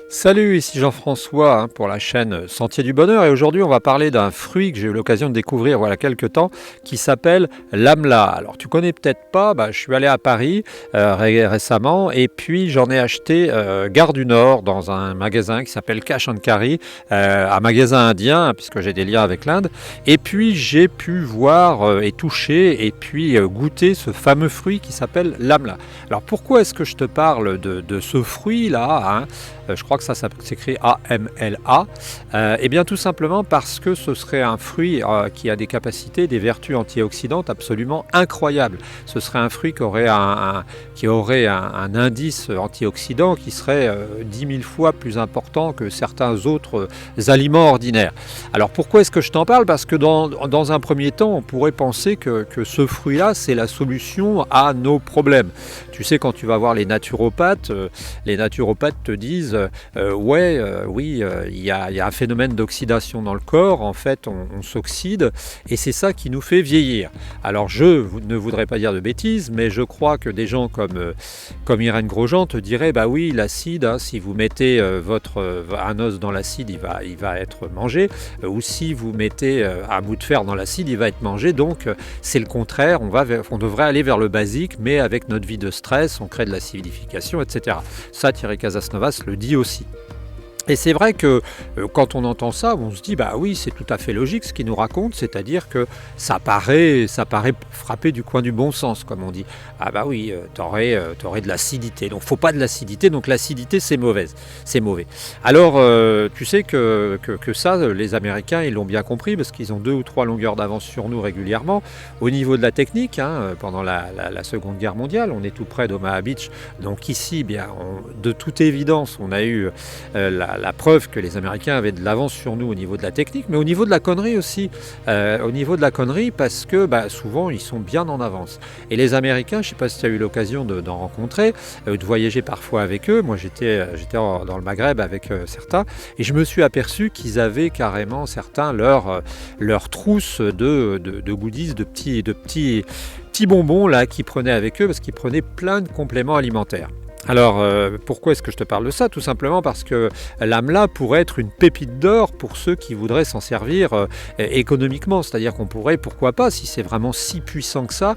Salut, ici Jean-François pour la chaîne Sentier du Bonheur et aujourd'hui on va parler d'un fruit que j'ai eu l'occasion de découvrir voilà quelques temps qui s'appelle l'amla. Alors tu connais peut-être pas, je suis allé à Paris récemment et puis j'en ai acheté Gare du Nord dans un magasin qui s'appelle Cash and Carry, un magasin indien puisque j'ai des liens avec l'Inde et puis j'ai pu voir et toucher et puis goûter ce fameux fruit qui s'appelle l'amla. Alors pourquoi est-ce que je te parle de ce fruit là je crois que ça s'écrit A-M-L-A. Eh bien tout simplement parce que ce serait un fruit qui a des capacités, des vertus antioxydantes absolument incroyables. Ce serait un fruit qui aurait un indice antioxydant qui serait 10 000 fois plus important que certains autres aliments ordinaires. Alors pourquoi est-ce que je t'en parle? Parce que dans un premier temps, on pourrait penser que ce fruit-là, c'est la solution à nos problèmes. Tu sais, quand tu vas voir les naturopathes te disent oui, il y a un phénomène d'oxydation dans le corps, en fait on s'oxyde et c'est ça qui nous fait vieillir. Alors je ne voudrais pas dire de bêtises, mais je crois que des gens comme Irène Grosjean te diraient, bah oui, l'acide, si vous mettez un os dans l'acide, il va être mangé, ou si vous mettez un bout de fer dans l'acide, il va être mangé, donc c'est le contraire, on devrait aller vers le basique, mais avec notre vie de stress, on crée de l'acidification, etc. Ça, Thierry Casasnovas le dit aussi. Et c'est vrai que quand on entend ça, on se dit bah oui, c'est tout à fait logique ce qu'il nous raconte, c'est-à-dire que ça paraît frapper du coin du bon sens, comme on dit. Ah bah oui, t'aurais de l'acidité, donc faut pas de l'acidité, donc l'acidité c'est mauvais. Alors tu sais que ça, les Américains ils l'ont bien compris parce qu'ils ont 2 ou 3 longueurs d'avance sur nous régulièrement. Au niveau de la technique, pendant la Seconde Guerre mondiale, on est tout près d'Omaha Beach, donc ici, de toute évidence, on a eu la preuve que les Américains avaient de l'avance sur nous au niveau de la technique, mais au niveau de la connerie aussi. Au niveau de la connerie, parce que souvent, ils sont bien en avance. Et les Américains, je ne sais pas si tu as eu l'occasion d'en rencontrer, de voyager parfois avec eux. Moi, j'étais dans le Maghreb avec certains, et je me suis aperçu qu'ils avaient carrément, certains, leur trousse de goodies, de petits bonbons là qu'ils prenaient avec eux, parce qu'ils prenaient plein de compléments alimentaires. Alors, pourquoi est-ce que je te parle de ça? Tout simplement parce que l'amla pourrait être une pépite d'or pour ceux qui voudraient s'en servir économiquement. C'est-à-dire qu'on pourrait, pourquoi pas, si c'est vraiment si puissant que ça,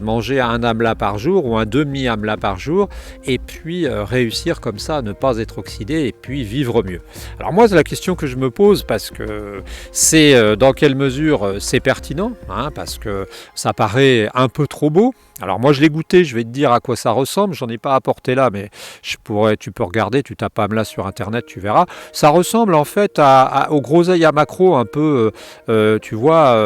manger un amla par jour ou un demi-amla par jour et puis réussir comme ça à ne pas être oxydé et puis vivre mieux. Alors moi, c'est la question que je me pose parce que c'est dans quelle mesure c'est pertinent, parce que ça paraît un peu trop beau. Alors moi je l'ai goûté, je vais te dire à quoi ça ressemble, j'en ai pas apporté là, mais tu peux regarder, tu tapes amla sur internet, tu verras. Ça ressemble en fait aux groseilles à macro un peu, tu vois,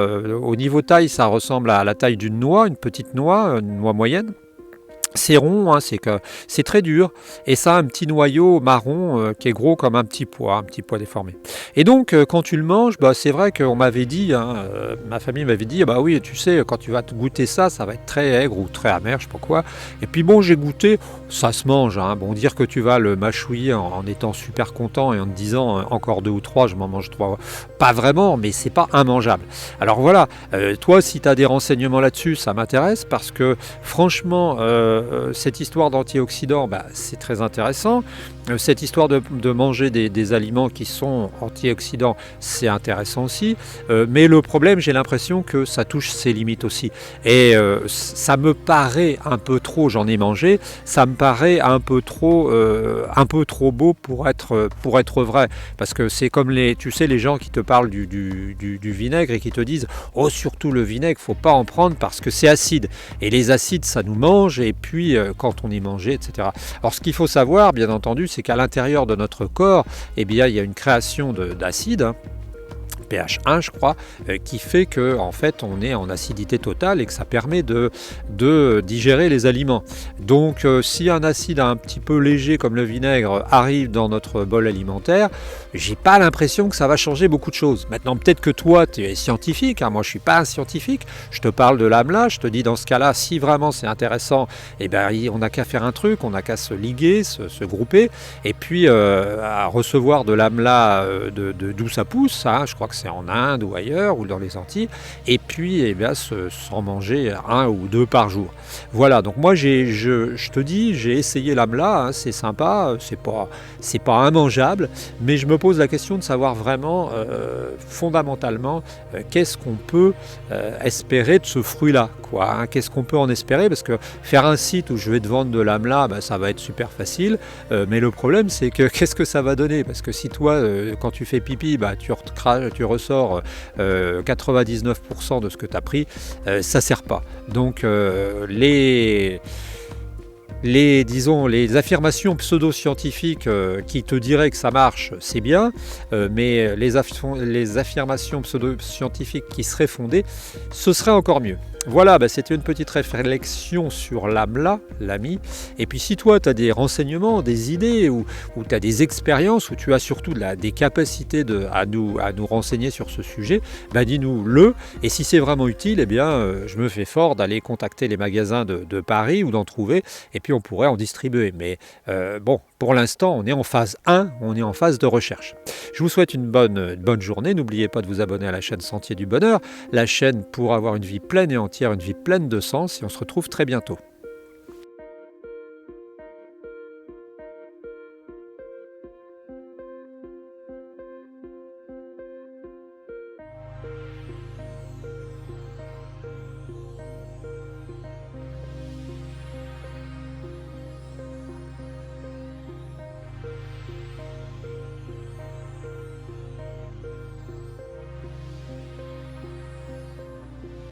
au niveau taille, ça ressemble à la taille d'une noix, une petite noix, une noix moyenne. C'est rond, c'est très dur, et ça a un petit noyau marron qui est gros comme un petit pois déformé. Et donc quand tu le manges, c'est vrai qu'on m'avait dit, ma famille m'avait dit, bah oui, tu sais, quand tu vas te goûter ça va être très aigre ou très amer, je sais pas quoi. Et puis bon, j'ai goûté, ça se mange. Bon, dire que tu vas le mâchouiller en étant super content et en te disant encore 2 ou 3, je m'en mange 3, pas vraiment, mais c'est pas immangeable. Alors voilà, toi, si tu as des renseignements là-dessus, ça m'intéresse parce que franchement, cette histoire d'antioxydants, c'est très intéressant. Cette histoire de manger des aliments qui sont antioxydants, c'est intéressant aussi. Mais le problème, j'ai l'impression que ça touche ses limites aussi. Et ça me paraît un peu trop, j'en ai mangé, ça me paraît un peu trop beau pour être vrai. Parce que c'est comme les gens qui te parlent du vinaigre et qui te disent « Oh, surtout le vinaigre, faut pas en prendre parce que c'est acide. » Et les acides, ça nous mange, et puis quand on est mangé, etc. Alors ce qu'il faut savoir, bien entendu, c'est qu'à l'intérieur de notre corps, il y a une création d'acide, pH 1 je crois, qui fait que en fait on est en acidité totale et que ça permet de digérer les aliments. Donc si un acide un petit peu léger comme le vinaigre arrive dans notre bol alimentaire, j'ai pas l'impression que ça va changer beaucoup de choses. Maintenant peut-être que toi tu es scientifique, moi je suis pas un scientifique, je te parle de l'amla, je te dis dans ce cas-là, si vraiment c'est intéressant, on n'a qu'à faire un truc, on n'a qu'à se liguer, se grouper, et puis à recevoir de l'amla d'où ça pousse, je crois que c'est en Inde ou ailleurs, ou dans les Antilles, et puis eh bien, s'en manger un ou deux par jour. Voilà, donc moi je te dis, j'ai essayé l'amla, hein, c'est sympa, c'est pas immangeable, mais je me pose la question de savoir vraiment fondamentalement qu'est-ce qu'on peut espérer de ce fruit-là, quoi, hein, qu'est-ce qu'on peut en espérer, parce que faire un site où je vais te vendre de l'amla, bah, ça va être super facile, mais le problème c'est que qu'est-ce que ça va donner, parce que si toi quand tu fais pipi, bah, tu ressors 99% de ce que tu as pris, ça sert pas. Donc disons, les affirmations pseudo-scientifiques qui te diraient que ça marche, c'est bien, mais les affirmations pseudo-scientifiques qui seraient fondées, ce serait encore mieux. Voilà, bah, c'était une petite réflexion sur l'AMLA, l'ami. Et puis si toi, tu as des renseignements, des idées, ou tu as des expériences, ou tu as surtout des capacités à nous renseigner sur ce sujet, bah, dis-nous-le. Et si c'est vraiment utile, eh bien, je me fais fort d'aller contacter les magasins de Paris ou d'en trouver, et puis on pourrait en distribuer. Mais bon, pour l'instant, on est en phase 1, on est en phase de recherche. Je vous souhaite une bonne journée. N'oubliez pas de vous abonner à la chaîne Sentier du Bonheur, la chaîne pour avoir une vie pleine et entière, une vie pleine de sens. Et on se retrouve très bientôt.